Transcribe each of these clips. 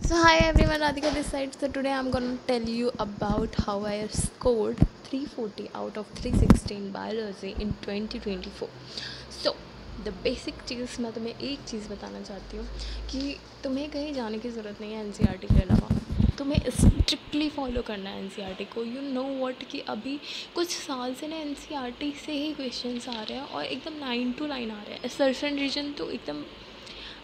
So hi everyone, Radhika this side. So today I'm gonna tell you about how I scored 340 out of 360 in biology in 2024. So the basic चीज़ मैं तुम्हें एक चीज़ बताना चाहती हूँ कि तुम्हें कहीं जाने की ज़रूरत नहीं है एनसीईआरटी के अलावा। तुम्हें स्ट्रिक्टली फॉलो करना है एनसीईआरटी को। यू नो व्हाट कि अभी कुछ साल से ना एनसीईआरटी से ही क्वेश्चंस आ रहे हैं और एकदम लाइन टू लाइन आ रहे हैं। सर्टन रीजन तो एकदम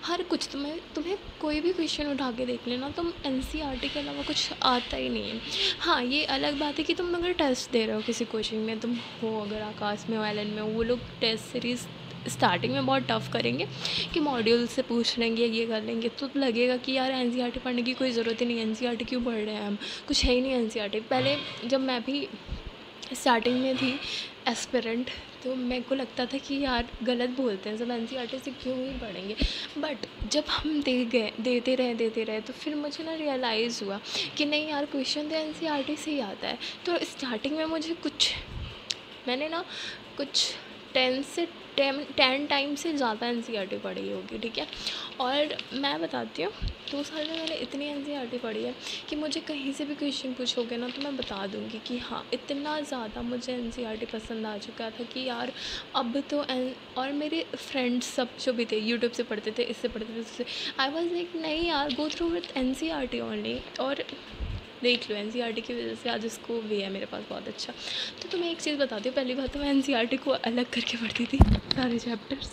हर कुछ तुम्हें कोई भी क्वेश्चन उठा के देख लेना, तुम एनसीईआरटी के अलावा कुछ आता ही नहीं है। हाँ, ये अलग बात है कि तुम अगर टेस्ट दे रहे हो किसी कोचिंग में, तुम हो अगर आकाश में हो, एलन में हो, वो लोग टेस्ट सीरीज़ स्टार्टिंग में बहुत टफ़ करेंगे कि मॉड्यूल से पूछ लेंगे, ये कर लेंगे, तो लगेगा कि यार एनसीईआरटी पढ़ने की कोई ज़रूरत ही नहीं है, एनसीईआरटी क्यों पढ़ रहे हैं हम, कुछ है ही नहीं एनसीईआरटी। पहले जब मैं भी स्टार्टिंग में थी एस्पिरेंट, तो मेरे को लगता था कि यार गलत बोलते हैं सब, एनसीईआरटी से क्यों ही पढ़ेंगे। बट जब हम देते रहे तो फिर मुझे ना रियलाइज़ हुआ कि नहीं यार, क्वेश्चन तो एनसीईआरटी से ही आता है। तो स्टार्टिंग में मुझे मैंने ना कुछ 10 टाइम से ज़्यादा एनसीईआरटी पढ़ी होगी, ठीक है। और मैं बताती हूँ 2 साल में मैंने इतनी एनसीईआरटी पढ़ी है कि मुझे कहीं से भी क्वेश्चन पूछोगे ना तो मैं बता दूँगी कि हाँ, इतना ज़्यादा मुझे एनसीईआरटी पसंद आ चुका था कि यार अब तो और मेरे फ्रेंड्स सब जो भी थे यूट्यूब से पढ़ते थे, इससे पढ़ते थे, उससे, आई वॉज लाइक नहीं यार, go through with NCERT only. और देख लो एनसीईआरटी की वजह से आज इसको भी है मेरे पास बहुत अच्छा। तो मैं एक चीज़ बताती हूँ, पहली बात तो मैं एनसीईआरटी को अलग करके पढ़ती थी, सारे चैप्टर्स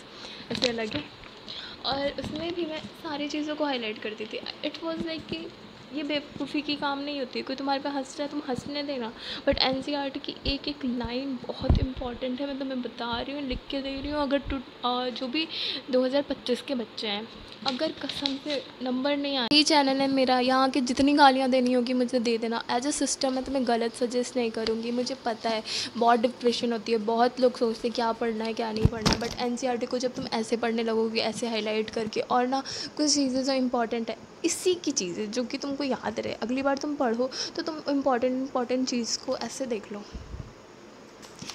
ऐसे अलग है, और उसमें भी मैं सारी चीज़ों को हाईलाइट करती थी। इट वाज लाइक कि ये बेवकूफ़ी की काम नहीं होती है, कोई तुम्हारे पे हंस रहा है तुम हंसने देना, बट एनसीईआरटी की एक एक लाइन बहुत इंपॉर्टेंट है। मैं तुम्हें बता रही हूँ, लिख के दे रही हूँ। अगर जो भी 2025 के बच्चे हैं, अगर कसम से नंबर नहीं आए, यही चैनल है मेरा, यहाँ की जितनी गालियाँ देनी होगी मुझे दे देना। एज अ सिस्टम मैं तुम्हें गलत सजेस्ट नहीं करूँगी, मुझे पता है बहुत डिप्रेशन होती है, बहुत लोग सोचते हैं क्या पढ़ना है क्या नहीं पढ़ना है, बट एनसीईआरटी को जब तुम ऐसे पढ़ने लगोगे, ऐसे हाईलाइट करके, और ना कुछ चीज़ें जो इंपॉर्टेंट है, इसी की चीज़ें जो कि तुमको याद रहे, अगली बार तुम पढ़ो तो तुम इंपॉर्टेंट चीज़ को ऐसे देख लो,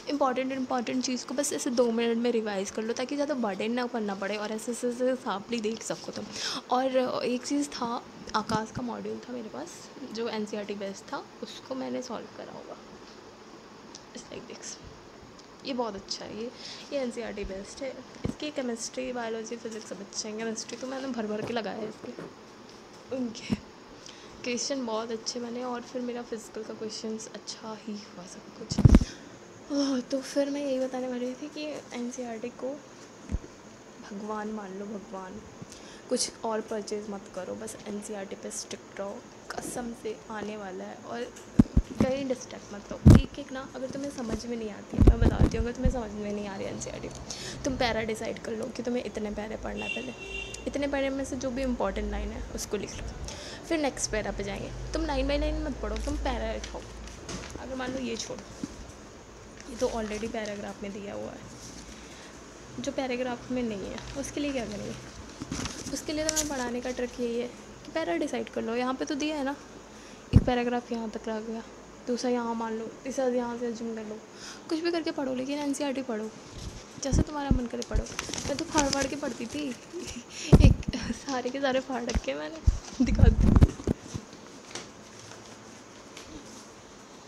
इंपॉर्टेंट चीज़ को बस ऐसे 2 मिनट में रिवाइज़ कर लो, ताकि ज़्यादा बर्डन ना करना पड़े और ऐसे साफली देख सको तुम। और एक चीज़ था, आकाश का मॉड्यूल था मेरे पास जो एनसीईआरटी बेस्ड था, उसको मैंने सॉल्व करा होगा। इट्स लाइक दिस, ये बहुत अच्छा है। ये एनसीईआरटी बेस्ड है। इसकी केमिस्ट्री, बायोलॉजी, फिजिक्स सब अच्छे हैं। केमिस्ट्री तो मैंने भर भर के लगाया है इसके, उनके क्वेश्चन बहुत अच्छे बने, और फिर मेरा फिजिकल का क्वेश्चन अच्छा ही हुआ सब कुछ। तो फिर मैं यही बताने वाली थी कि एनसीईआरटी को भगवान मान लो, भगवान। कुछ और परचेज़ मत करो, बस एनसीईआरटी पे स्टिक रहो, कसम से आने वाला है। और कहीं डिस्ट्रैक्ट मत हो, एक एक ना, अगर तुम्हें समझ में नहीं आती है, मैं बताती हूँ, अगर तुम्हें समझ में नहीं आ रही है एनसीईआरटी, तुम पैरा डिसाइड कर लो कि तुम्हें इतने पैरे पढ़ना है। पहले इतने पैरे में से जो भी इंपॉर्टेंट लाइन है उसको लिख लो, फिर नेक्स्ट पैरा पे जाएंगे। तुम लाइन बाई लाइन मत पढ़ो, तुम पैरा लिखाओ। अगर मान लो ये छोड़ो, ये तो ऑलरेडी पैराग्राफ में दिया हुआ है, जो पैराग्राफ में नहीं है उसके लिए क्या करेंगे? उसके लिए तो मैं पढ़ाने का ट्रिक यही है कि पैरा डिसाइड कर लो। यहाँ पे तो दिया है ना, एक पैराग्राफ यहाँ तक रह गया, दूसरा यहाँ मान लो, तीसरा यहाँ से अज्यूम कर लो, कुछ भी करके पढ़ो, लेकिन एनसीईआरटी पढ़ो, जैसे तुम्हारा मन करे पढ़ो। मैं तो फाड़ के पढ़ती थी एक सारे के सारे फाड़ रखे मैंने, दिखा दी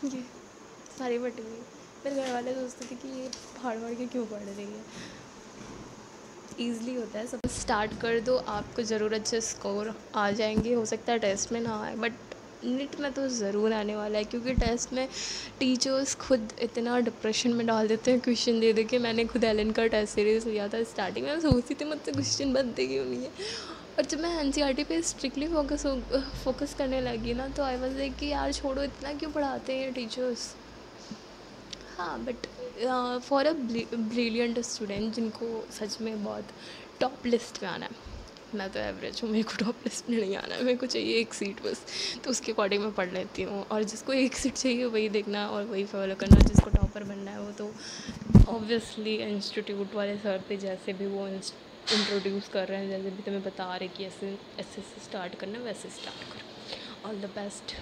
ये सारी फटी हुई। मेरे घर वाले सोचते थे कि ये फाड़ के क्यों पढ़ रही है। ईज़िली होता है सब, स्टार्ट कर दो, आपको ज़रूरत से स्कोर आ जाएंगे। हो सकता है टेस्ट में ना आए, बट नीट में तो ज़रूर आने वाला है, क्योंकि टेस्ट में टीचर्स खुद इतना डिप्रेशन में डाल देते हैं क्वेश्चन दे के। मैंने खुद एलन का टेस्ट सीरीज़ लिया था, स्टार्टिंग में सोचती थी मुझसे क्वेश्चन बनते क्यों नहीं है, और जब मैं एनसीईआरटी पे स्ट्रिक्टली फोकस करने लगी ना, तो आई वाज लाइक कि यार छोड़ो, इतना क्यों पढ़ाते हैं टीचर्स। हाँ, but for a brilliant student जिनको सच में बहुत टॉप लिस्ट में आना है, मैं तो एवरेज हूँ, मेरे को टॉप लिस्ट में नहीं आना है, मेरे को चाहिए एक सीट बस, तो उसके अकॉर्डिंग मैं पढ़ लेती हूँ। और जिसको एक सीट चाहिए वही देखना और वही फॉलो करना, जिसको टॉपर बनना है वो तो ऑब्वियसली इंस्टीट्यूट वाले सर पे जैसे भी वो इंट्रोड्यूस कर रहे हैं, जैसे भी तुम्हें बता रहे कि ऐसे ऐसे स्टार्ट करना, वैसे स्टार्ट करो। All the best.